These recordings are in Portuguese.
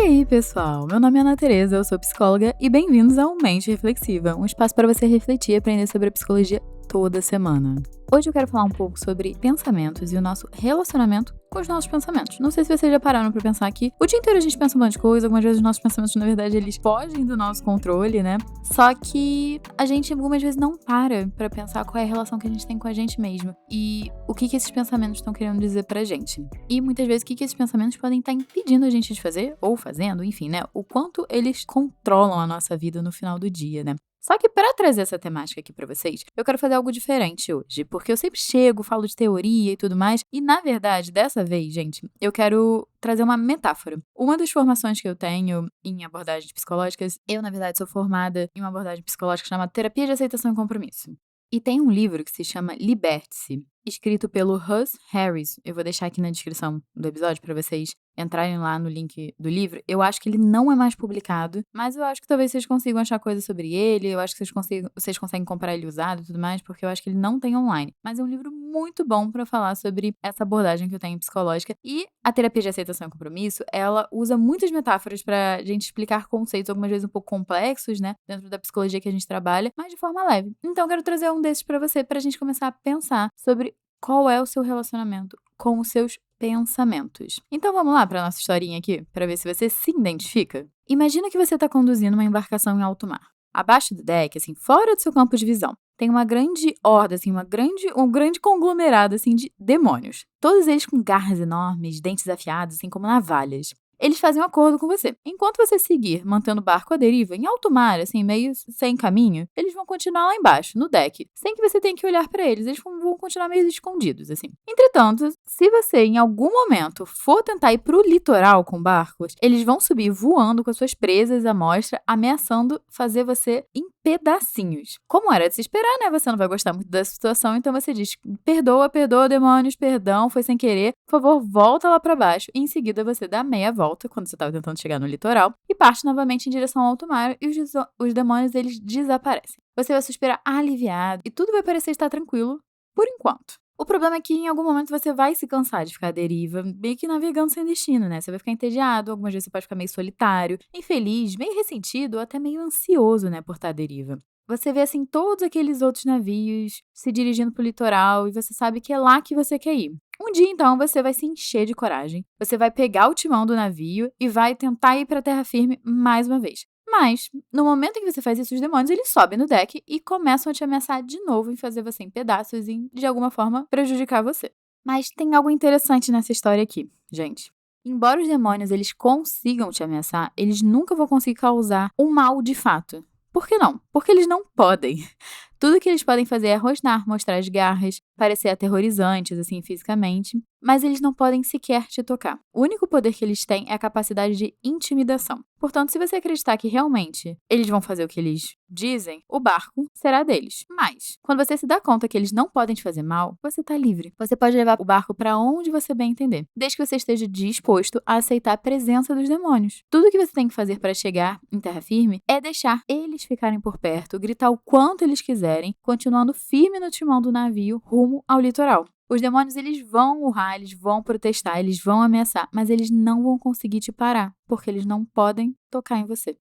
aí, pessoal? Meu nome é Ana Tereza, eu sou psicóloga e bem-vindos ao Mente Reflexiva, um espaço para você refletir e aprender sobre a psicologia toda semana. Hoje eu quero falar um pouco sobre pensamentos e o nosso relacionamento com os nossos pensamentos. Não sei se vocês já pararam pra pensar que o dia inteiro a gente pensa um monte de coisa, algumas vezes os nossos pensamentos, na verdade, eles fogem do nosso controle, né? Só que a gente algumas vezes não para pra pensar qual é a relação que a gente tem com a gente mesmo e o que esses pensamentos estão querendo dizer pra gente. E muitas vezes o que esses pensamentos podem estar impedindo a gente de fazer, ou fazendo, enfim, né? O quanto eles controlam a nossa vida no final do dia, né? Só que para trazer essa temática aqui para vocês, eu quero fazer algo diferente hoje, porque eu sempre chego, falo de teoria e tudo mais, e na verdade, dessa vez, gente, eu quero trazer uma metáfora. Uma das formações que eu tenho em abordagens psicológicas, eu na verdade sou formada em uma abordagem psicológica chamada Terapia de Aceitação e Compromisso. E tem um livro que se chama Liberte-se, escrito pelo Russ Harris. Eu vou deixar aqui na descrição do episódio para vocês entrarem lá no link do livro. Eu acho que ele não é mais publicado, mas eu acho que talvez vocês consigam achar coisas sobre ele, eu acho que vocês conseguem comprar ele usado e tudo mais, porque eu acho que ele não tem online. Mas é um livro muito bom para falar sobre essa abordagem que eu tenho psicológica. E a terapia de aceitação e compromisso, ela usa muitas metáforas pra gente explicar conceitos, algumas vezes um pouco complexos, né, dentro da psicologia que a gente trabalha, mas de forma leve. Então eu quero trazer um desses pra você, pra gente começar a pensar sobre qual é o seu relacionamento com os seus pensamentos. Então vamos lá para nossa historinha aqui, para ver se você se identifica. Imagina que você está conduzindo uma embarcação em alto mar. Abaixo do deck, assim, fora do seu campo de visão, tem uma grande horda, assim, um grande conglomerado, assim, de demônios. Todos eles com garras enormes, dentes afiados, assim, como navalhas. Eles fazem um acordo com você. Enquanto você seguir mantendo o barco à deriva, em alto mar, assim, meio sem caminho, eles vão continuar lá embaixo, no deck, sem que você tenha que olhar pra eles. Eles vão continuar meio escondidos, assim. Entretanto, se você, em algum momento, for tentar ir pro litoral com barcos, eles vão subir voando com as suas presas à mostra, ameaçando fazer você em pedacinhos. Como era de se esperar, né? Você não vai gostar muito da situação, então você diz: perdoa, demônios, perdão, foi sem querer. Por favor, volta lá pra baixo. E em seguida você dá meia volta, quando você estava tentando chegar no litoral, e parte novamente em direção ao alto mar, e os demônios, eles desaparecem. Você vai suspirar aliviado, e tudo vai parecer estar tranquilo, por enquanto. O problema é que em algum momento você vai se cansar de ficar à deriva, meio que navegando sem destino, né? Você vai ficar entediado, algumas vezes você pode ficar meio solitário, infeliz, meio ressentido, ou até meio ansioso, né, por estar à deriva. Você vê, assim, todos aqueles outros navios se dirigindo pro litoral e você sabe que é lá que você quer ir. Um dia, então, você vai se encher de coragem, você vai pegar o timão do navio e vai tentar ir pra terra firme mais uma vez. Mas, no momento em que você faz isso, os demônios, eles sobem no deck e começam a te ameaçar de novo em fazer você em pedaços e, de alguma forma, prejudicar você. Mas tem algo interessante nessa história aqui, gente. Embora os demônios, eles consigam te ameaçar, eles nunca vão conseguir causar um mal de fato. Por que não? Porque eles não podem. Tudo que eles podem fazer é rosnar, mostrar as garras, parecer aterrorizantes, assim, fisicamente, mas eles não podem sequer te tocar. O único poder que eles têm é a capacidade de intimidação. Portanto, se você acreditar que realmente eles vão fazer o que eles dizem, o barco será deles. Mas, quando você se dá conta que eles não podem te fazer mal, você tá livre. Você pode levar o barco para onde você bem entender, desde que você esteja disposto a aceitar a presença dos demônios. Tudo que você tem que fazer para chegar em terra firme é deixar eles ficarem por perto, gritar o quanto eles quiserem, continuando firme no timão do navio rumo ao litoral. Os demônios, eles vão urrar, eles vão protestar, eles vão ameaçar, mas eles não vão conseguir te parar, porque eles não podem tocar em você.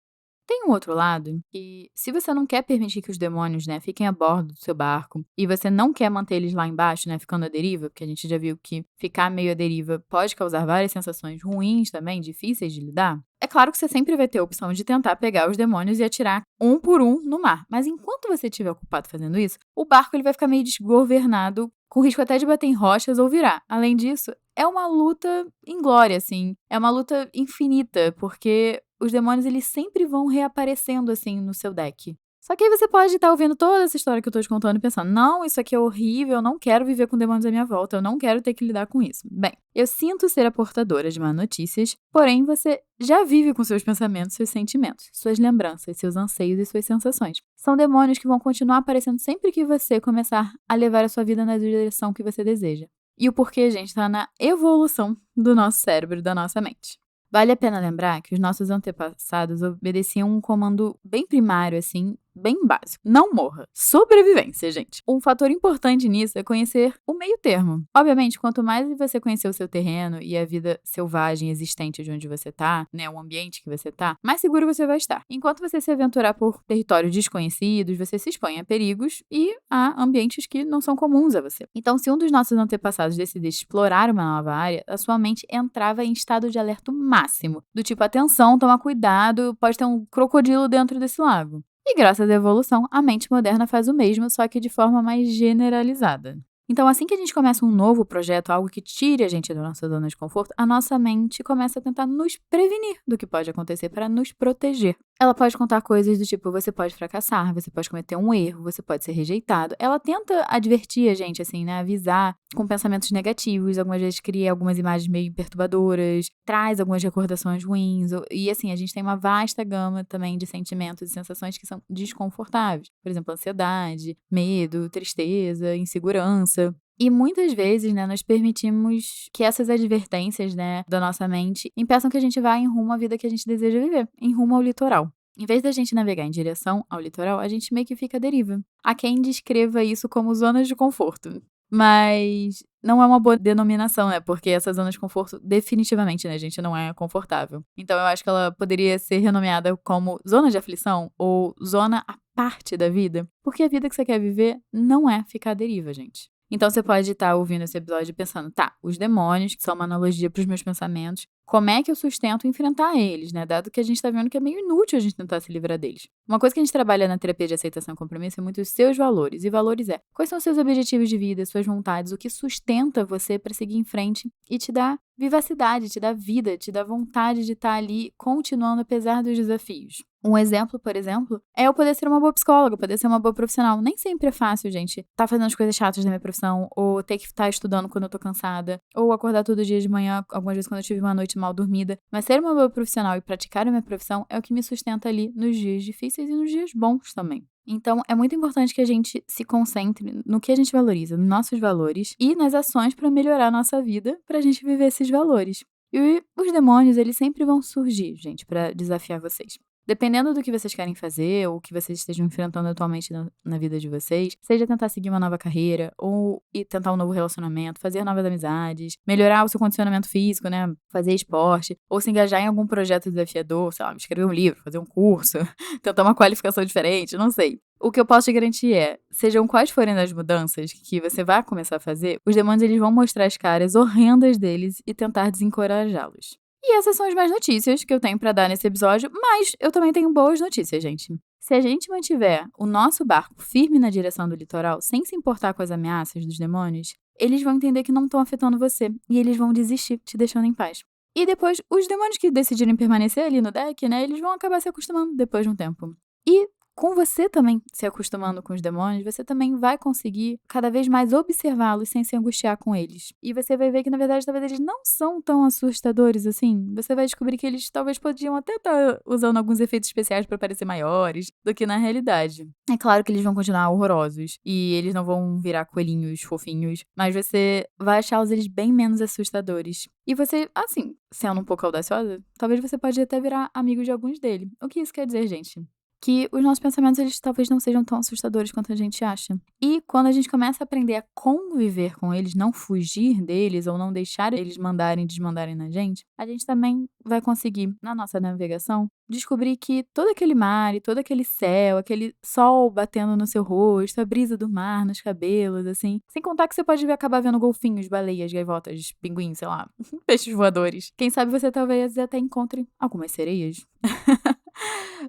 Tem um outro lado que, se você não quer permitir que os demônios, né, fiquem a bordo do seu barco e você não quer manter eles lá embaixo, né, ficando à deriva, porque a gente já viu que ficar meio à deriva pode causar várias sensações ruins também, difíceis de lidar, é claro que você sempre vai ter a opção de tentar pegar os demônios e atirar um por um no mar. Mas enquanto você estiver ocupado fazendo isso, o barco ele vai ficar meio desgovernado, com risco até de bater em rochas ou virar. Além disso, é uma luta inglória, assim. É uma luta infinita, porque os demônios, eles sempre vão reaparecendo, assim, no seu deck. Só que aí você pode estar ouvindo toda essa história que eu tô te contando e pensando: não, isso aqui é horrível, eu não quero viver com demônios à minha volta, eu não quero ter que lidar com isso. Bem, eu sinto ser a portadora de más notícias, porém você já vive com seus pensamentos, seus sentimentos, suas lembranças, seus anseios e suas sensações. São demônios que vão continuar aparecendo sempre que você começar a levar a sua vida na direção que você deseja. E o porquê, gente, tá na evolução do nosso cérebro e da nossa mente. Vale a pena lembrar que os nossos antepassados obedeciam um comando bem primário, assim, bem básico. Não morra. Sobrevivência, gente. Um fator importante nisso é conhecer o meio termo. Obviamente, quanto mais você conhecer o seu terreno e a vida selvagem existente de onde você tá, né, o ambiente que você tá, mais seguro você vai estar. Enquanto você se aventurar por territórios desconhecidos, você se expõe a perigos e a ambientes que não são comuns a você. Então, se um dos nossos antepassados decidisse explorar uma nova área, a sua mente entrava em estado de alerta máximo. Do tipo, atenção, toma cuidado, pode ter um crocodilo dentro desse lago. E graças à evolução, a mente moderna faz o mesmo, só que de forma mais generalizada. Então, assim que a gente começa um novo projeto, algo que tire a gente da nossa zona de conforto, a nossa mente começa a tentar nos prevenir do que pode acontecer para nos proteger. Ela pode contar coisas do tipo, você pode fracassar, você pode cometer um erro, você pode ser rejeitado. Ela tenta advertir a gente, assim, né? Avisar com pensamentos negativos, algumas vezes cria algumas imagens meio perturbadoras, traz algumas recordações ruins. E assim, a gente tem uma vasta gama também de sentimentos e sensações que são desconfortáveis. Por exemplo, ansiedade, medo, tristeza, insegurança. E muitas vezes, né, nós permitimos que essas advertências, né, da nossa mente impeçam que a gente vá em rumo à vida que a gente deseja viver, em rumo ao litoral. Em vez da gente navegar em direção ao litoral, a gente meio que fica à deriva. Há quem descreva isso como zonas de conforto. Mas não é uma boa denominação, né? Porque essa zona de conforto, definitivamente, né, gente, não é confortável. Então eu acho que ela poderia ser renomeada como zona de aflição ou zona à parte da vida. Porque a vida que você quer viver não é ficar à deriva, gente. Então você pode estar ouvindo esse episódio pensando, tá, os demônios, que são uma analogia para os meus pensamentos, como é que eu sustento enfrentar eles, né? Dado que a gente tá vendo que é meio inútil a gente tentar se livrar deles. Uma coisa que a gente trabalha na terapia de aceitação e compromisso é muito os seus valores. E valores é, quais são os seus objetivos de vida, suas vontades, o que sustenta você para seguir em frente e te dá vivacidade, te dá vida, te dá vontade de estar ali continuando apesar dos desafios. Um exemplo, por exemplo, é eu poder ser uma boa psicóloga, poder ser uma boa profissional. Nem sempre é fácil, gente, tá fazendo as coisas chatas da minha profissão, ou ter que estar estudando quando eu tô cansada, ou acordar todo dia de manhã, algumas vezes quando eu tive uma noite mal dormida. Mas ser uma boa profissional e praticar a minha profissão é o que me sustenta ali nos dias difíceis e nos dias bons também. Então, é muito importante que a gente se concentre no que a gente valoriza, nos nossos valores e nas ações para melhorar a nossa vida, pra gente viver esses valores. E os demônios, eles sempre vão surgir, gente, para desafiar vocês. Dependendo do que vocês querem fazer ou que vocês estejam enfrentando atualmente na vida de vocês, seja tentar seguir uma nova carreira ou tentar um novo relacionamento, fazer novas amizades, melhorar o seu condicionamento físico, né? Fazer esporte, ou se engajar em algum projeto desafiador, sei lá, escrever um livro, fazer um curso, tentar uma qualificação diferente, não sei. O que eu posso te garantir é, sejam quais forem as mudanças que você vai começar a fazer, os demônios eles vão mostrar as caras horrendas deles e tentar desencorajá-los. E essas são as mais notícias que eu tenho pra dar nesse episódio, mas eu também tenho boas notícias, gente. Se a gente mantiver o nosso barco firme na direção do litoral, sem se importar com as ameaças dos demônios, eles vão entender que não estão afetando você e eles vão desistir, te deixando em paz. E depois, os demônios que decidirem permanecer ali no deck, né, eles vão acabar se acostumando depois de um tempo. E com você também se acostumando com os demônios, você também vai conseguir cada vez mais observá-los sem se angustiar com eles. E você vai ver que, na verdade, talvez eles não são tão assustadores assim. Você vai descobrir que eles talvez podiam até estar usando alguns efeitos especiais para parecer maiores do que na realidade. É claro que eles vão continuar horrorosos e eles não vão virar coelhinhos fofinhos, mas você vai achá-los eles bem menos assustadores. E você, assim, sendo um pouco audaciosa, talvez você pode até virar amigo de alguns deles. O que isso quer dizer, gente? Que os nossos pensamentos, eles talvez não sejam tão assustadores quanto a gente acha. E quando a gente começa a aprender a conviver com eles, não fugir deles ou não deixar eles mandarem e desmandarem na gente, a gente também vai conseguir, na nossa navegação, descobrir que todo aquele mar e todo aquele céu, aquele sol batendo no seu rosto, a brisa do mar nos cabelos, assim. Sem contar que você pode acabar vendo golfinhos, baleias, gaivotas, pinguins, sei lá, peixes voadores. Quem sabe você talvez até encontre algumas sereias.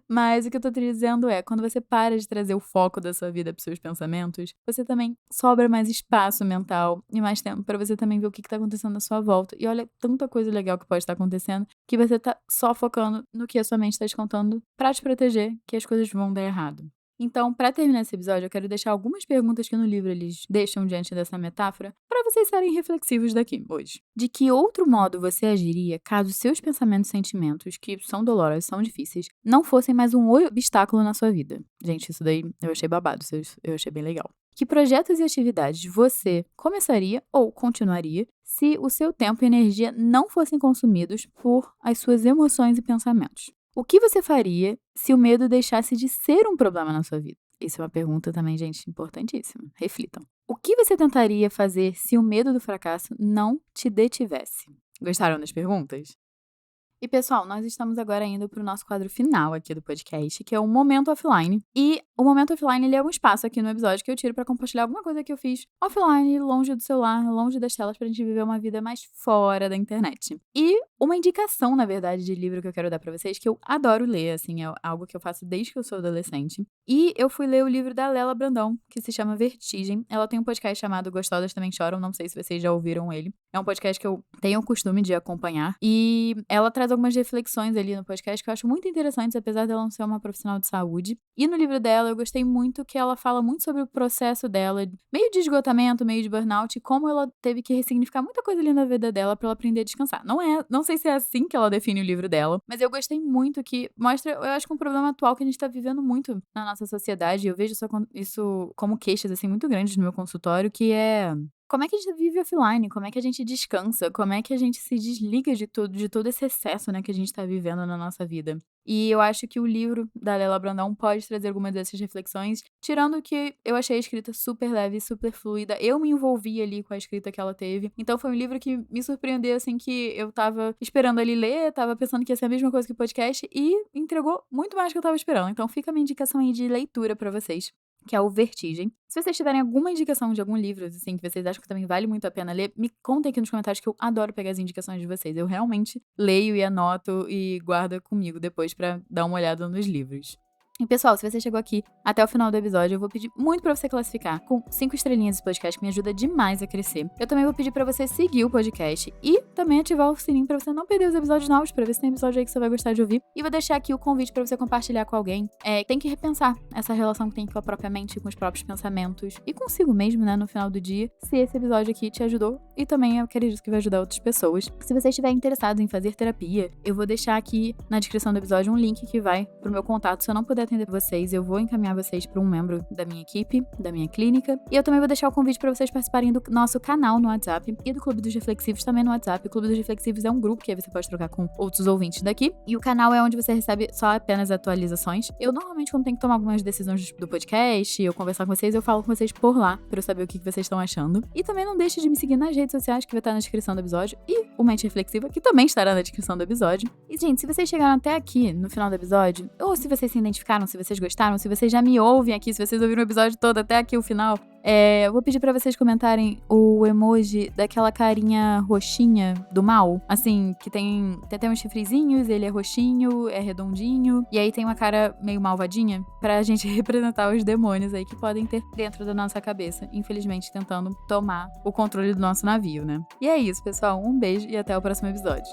Mas o que eu tô te dizendo é, quando você para de trazer o foco da sua vida pros seus pensamentos, você também sobra mais espaço mental e mais tempo pra você também ver o que tá acontecendo à sua volta. E olha, tanta coisa legal que pode estar acontecendo que você tá só focando no que a sua mente tá te contando pra te proteger, que as coisas vão dar errado. Então, para terminar esse episódio, eu quero deixar algumas perguntas que no livro eles deixam diante dessa metáfora para vocês serem reflexivos daqui hoje. De que outro modo você agiria caso seus pensamentos e sentimentos, que são dolorosos, são difíceis, não fossem mais um obstáculo na sua vida? Gente, isso daí eu achei babado, eu achei bem legal. Que projetos e atividades você começaria ou continuaria se o seu tempo e energia não fossem consumidos por as suas emoções e pensamentos? O que você faria se o medo deixasse de ser um problema na sua vida? Isso é uma pergunta também, gente, importantíssima. Reflitam. O que você tentaria fazer se o medo do fracasso não te detivesse? Gostaram das perguntas? E pessoal, nós estamos agora indo para o nosso quadro final aqui do podcast, que é o Momento Offline. E o Momento Offline, ele é um espaço aqui no episódio que eu tiro para compartilhar alguma coisa que eu fiz offline, longe do celular, longe das telas, pra gente viver uma vida mais fora da internet. E uma indicação, na verdade, de livro que eu quero dar para vocês, que eu adoro ler, assim, é algo que eu faço desde que eu sou adolescente. E eu fui ler o livro da Lela Brandão, que se chama Vertigem. Ela tem um podcast chamado Gostosas Também Choram, não sei se vocês já ouviram ele. É um podcast que eu tenho o costume de acompanhar. E ela traz algumas reflexões ali no podcast que eu acho muito interessantes, apesar dela não ser uma profissional de saúde. E no livro dela, eu gostei muito que ela fala muito sobre o processo dela, meio de esgotamento, meio de burnout, e como ela teve que ressignificar muita coisa ali na vida dela pra ela aprender a descansar. Não sei se é assim que ela define o livro dela, mas eu gostei muito que mostra, eu acho que um problema atual que a gente tá vivendo muito na nossa sociedade, eu vejo isso como queixas, assim, muito grandes no meu consultório, que é como é que a gente vive offline, como é que a gente descansa, como é que a gente se desliga de todo esse excesso, né, que a gente tá vivendo na nossa vida. E eu acho que o livro da Lela Brandão pode trazer algumas dessas reflexões, tirando que eu achei a escrita super leve, super fluida, eu me envolvi ali com a escrita que ela teve, então foi um livro que me surpreendeu, assim, que eu tava esperando ali ler, tava pensando que ia ser a mesma coisa que o podcast, e entregou muito mais do que eu tava esperando, então fica a minha indicação aí de leitura pra vocês, que é o Vertigem. Se vocês tiverem alguma indicação de algum livro, assim, que vocês acham que também vale muito a pena ler, me contem aqui nos comentários que eu adoro pegar as indicações de vocês. Eu realmente leio e anoto e guardo comigo depois pra dar uma olhada nos livros. E pessoal, se você chegou aqui até o final do episódio, eu vou pedir muito pra você classificar com 5 estrelinhas esse podcast, que me ajuda demais a crescer. Eu também vou pedir pra você seguir o podcast e também ativar o sininho pra você não perder os episódios novos, pra ver se tem episódio aí que você vai gostar de ouvir. E vou deixar aqui o convite pra você compartilhar com alguém. Tem que repensar essa relação que tem com a própria mente, com os próprios pensamentos e consigo mesmo, né, no final do dia, se esse episódio aqui te ajudou. E também eu acredito que vai ajudar outras pessoas. Se você estiver interessado em fazer terapia, eu vou deixar aqui na descrição do episódio um link que vai pro meu contato. Se eu não puder atender vocês, eu vou encaminhar vocês para um membro da minha equipe, da minha clínica. E eu também vou deixar o convite para vocês participarem do nosso canal no WhatsApp e do Clube dos Reflexivos também no WhatsApp. O Clube dos Reflexivos é um grupo que aí você pode trocar com outros ouvintes daqui. E o canal é onde você recebe só apenas atualizações. Eu normalmente, quando tenho que tomar algumas decisões do podcast, eu conversar com vocês, eu falo com vocês por lá, para eu saber o que vocês estão achando. E também não deixe de me seguir nas redes sociais, que vai estar na descrição do episódio, e o Mente Reflexiva, que também estará na descrição do episódio. E, gente, se vocês chegaram até aqui, no final do episódio, ou se vocês se identificaram, se vocês gostaram, se vocês já me ouvem aqui, se vocês ouviram o episódio todo até aqui o final, eu vou pedir pra vocês comentarem o emoji daquela carinha roxinha do mal, assim, que tem uns chifrezinhos, ele é roxinho, é redondinho, e aí tem uma cara meio malvadinha, pra gente representar os demônios aí que podem ter dentro da nossa cabeça, infelizmente tentando tomar o controle do nosso navio, né? E é isso, pessoal, um beijo e até o próximo episódio.